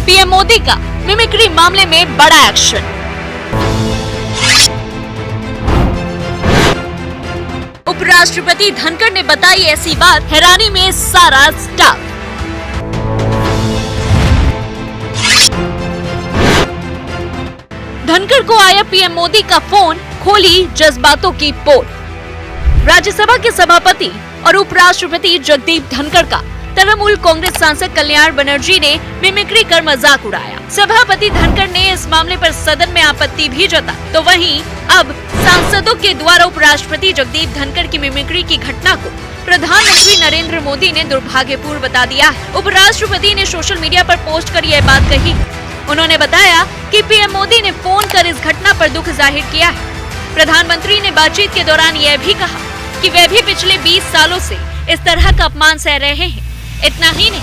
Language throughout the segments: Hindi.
पीएम मोदी का मिमिक्री मामले में बड़ा एक्शन। उपराष्ट्रपति धनखड़ ने बताई ऐसी बात, हैरानी में सारा स्टाफ। धनखड़ को आया पीएम मोदी का फोन, खोली जज्बातों की पोल। राज्यसभा के सभापति और उपराष्ट्रपति जगदीप धनखड़ का तृणमूल कांग्रेस सांसद कल्याण बनर्जी ने मिमिक्री कर मजाक उड़ाया। सभापति धनखड़ ने इस मामले पर सदन में आपत्ति भी जताई, तो वहीं अब सांसदों के द्वारा उपराष्ट्रपति जगदीप धनखड़ की मिमिक्री की घटना को प्रधानमंत्री नरेंद्र मोदी ने दुर्भाग्यपूर्ण बता दिया है। उपराष्ट्रपति ने सोशल मीडिया पर पोस्ट कर यह बात कही। उन्होंने बताया कि पीएम मोदी ने फोन कर इस घटना पर दुख जाहिर किया है। प्रधानमंत्री ने बातचीत के दौरान यह भी कहा कि वे भी पिछले 20 सालों से इस तरह का अपमान सह रहे हैं। इतना ही नहीं,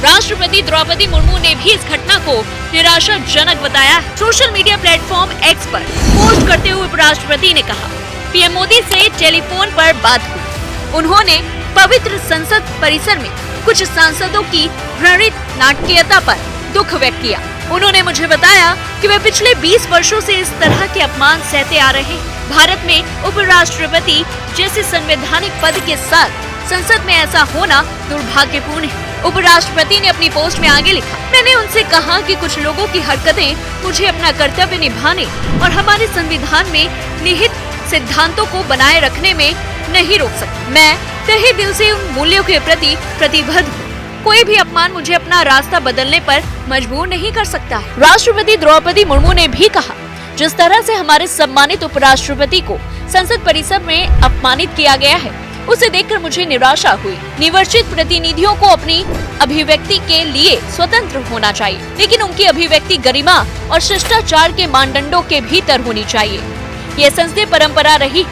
राष्ट्रपति द्रौपदी मुर्मू ने भी इस घटना को निराशाजनक बताया। सोशल मीडिया प्लेटफॉर्म एक्स पर पोस्ट करते हुए उपराष्ट्रपति ने कहा, पीएम मोदी से टेलीफोन पर बात हुई। उन्होंने पवित्र संसद परिसर में कुछ सांसदों की घृणित नाटकीयता पर दुख व्यक्त किया। उन्होंने मुझे बताया कि वे पिछले 20 वर्षों से इस तरह के अपमान सहते आ रहे हैं। भारत में उपराष्ट्रपति जैसे संवैधानिक पद के साथ संसद में ऐसा होना दुर्भाग्यपूर्ण है। उपराष्ट्रपति ने अपनी पोस्ट में आगे लिखा, मैंने उनसे कहा कि कुछ लोगों की हरकतें मुझे अपना कर्तव्य निभाने और हमारे संविधान में निहित सिद्धांतों को बनाए रखने में नहीं रोक सकती। मैं तहे दिल से उन मूल्यों के प्रति प्रतिबद्ध हूँ। कोई भी अपमान मुझे अपना रास्ता बदलने पर मजबूर नहीं कर सकता है। राष्ट्रपति द्रौपदी मुर्मू ने भी कहा, जिस तरह से हमारे सम्मानित उपराष्ट्रपति को संसद परिसर में अपमानित किया गया है, उसे देखकर मुझे निराशा हुई। निर्वाचित प्रतिनिधियों को अपनी अभिव्यक्ति के लिए स्वतंत्र होना चाहिए, लेकिन उनकी अभिव्यक्ति गरिमा और शिष्टाचार के मानदंडों के भीतर होनी चाहिए। ये संसदीय परंपरा रही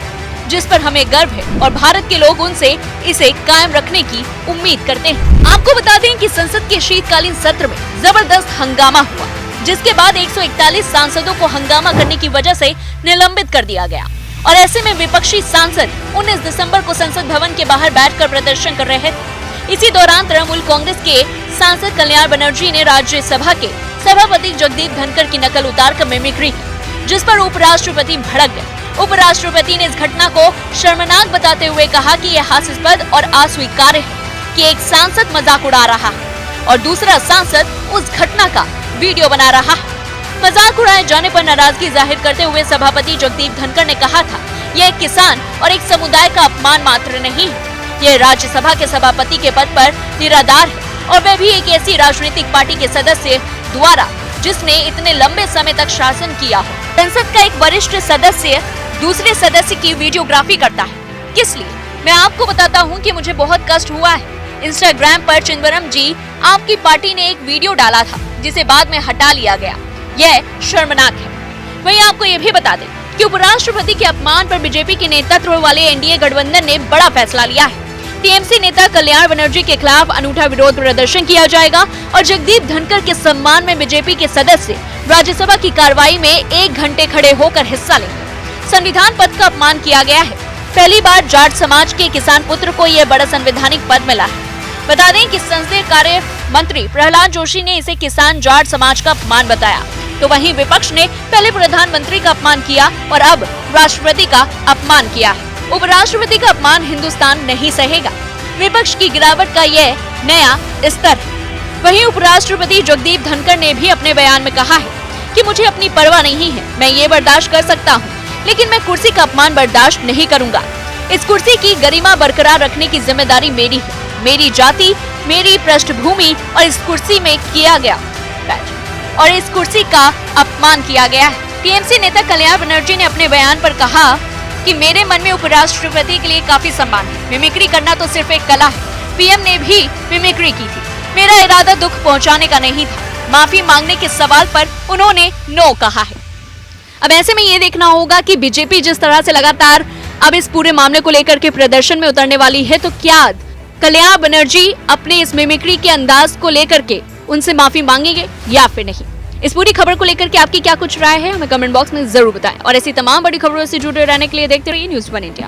जिस पर हमें गर्व है और भारत के लोग उनसे इसे कायम रखने की उम्मीद करते हैं। आपको बता दें कि संसद के शीतकालीन सत्र में जबरदस्त हंगामा हुआ, जिसके बाद 141 सांसदों को हंगामा करने की वजह से निलंबित कर दिया गया और ऐसे में विपक्षी सांसद 19 दिसंबर को संसद भवन के बाहर बैठकर प्रदर्शन कर रहे थे। इसी दौरान तृणमूल कांग्रेस के सांसद कल्याण बनर्जी ने राज्यसभा के सभापति जगदीप धनखड़ की नकल उतारकर मिमिक्री की, जिस पर उपराष्ट्रपति भड़क गए। उपराष्ट्रपति ने इस घटना को शर्मनाक बताते हुए कहा कि यह हास्यास्पद और अस्वीकार्य है कि एक सांसद मजाक उड़ा रहा है और दूसरा सांसद उस घटना का वीडियो बना रहा है। मजाक उड़ाए जाने पर नाराजगी जाहिर करते हुए सभापति जगदीप धनखड़ ने कहा था, यह एक किसान और एक समुदाय का अपमान मात्र नहीं है, यह राज्यसभा के सभापति के पद पर निराधार है और वह भी एक ऐसी राजनीतिक पार्टी के सदस्य द्वारा जिसने इतने लंबे समय तक शासन किया हो। संसद का एक वरिष्ठ सदस्य दूसरे सदस्य की वीडियोग्राफी करता है, किस लिए? मैं आपको बताता हूं कि मुझे बहुत कष्ट हुआ है। इंस्टाग्राम पर चिदंबरम जी आपकी पार्टी ने एक वीडियो डाला था जिसे बाद में हटा लिया गया, यह शर्मनाक है। वहीं आपको ये भी बता दें कि उपराष्ट्रपति के अपमान पर बीजेपी के नेतृत्व वाले एनडीए गठबंधन ने बड़ा फैसला लिया है। टीएमसी नेता कल्याण बनर्जी के खिलाफ अनूठा विरोध प्रदर्शन किया जाएगा और जगदीप धनखड़ के सम्मान में बीजेपी के सदस्य राज्यसभा की कार्रवाई में 1 घंटे खड़े होकर हिस्सा लेंगे। संविधान पद का अपमान किया गया है। पहली बार जाट समाज के किसान पुत्र को यह बड़ा संवैधानिक पद मिला है। बता दें कि संसदीय कार्य मंत्री प्रहलाद जोशी ने इसे किसान जाट समाज का अपमान बताया, तो वहीं विपक्ष ने पहले प्रधानमंत्री का अपमान किया और अब राष्ट्रपति का अपमान किया है। उपराष्ट्रपति का अपमान हिंदुस्तान नहीं सहेगा। विपक्ष की गिरावट का यह नया स्तर है। वहीं उपराष्ट्रपति जगदीप धनखड़ ने भी अपने बयान में कहा है कि मुझे अपनी परवाह नहीं है, मैं ये बर्दाश्त कर सकता हूँ, लेकिन मैं कुर्सी का अपमान बर्दाश्त नहीं करूंगा। इस कुर्सी की गरिमा बरकरार रखने की जिम्मेदारी मेरी है। मेरी जाति, मेरी पृष्ठभूमि और इस कुर्सी में किया गया और इस कुर्सी का अपमान किया गया है। टीएमसी नेता कल्याण बनर्जी ने अपने बयान पर कहा कि मेरे मन में उपराष्ट्रपति के लिए काफी सम्मान है। मिमिक्री करना तो सिर्फ एक कला है। पीएम ने भी मिमिक्री की थी। मेरा इरादा दुख पहुंचाने का नहीं था। माफी मांगने के सवाल पर उन्होंने नो कहा है। अब ऐसे में ये देखना होगा कि बीजेपी जिस तरह से लगातार अब इस पूरे मामले को लेकर के प्रदर्शन में उतरने वाली है, तो क्या कल्याण बनर्जी अपने इस मिमिक्री के अंदाज को लेकर के उनसे माफी मांगेंगे या फिर नहीं? इस पूरी खबर को लेकर के आपकी क्या कुछ राय है, हमें कमेंट बॉक्स में जरूर बताएं और ऐसी तमाम बड़ी खबरों से जुड़े रहने के लिए देखते रहिए न्यूज़ 1 इंडिया।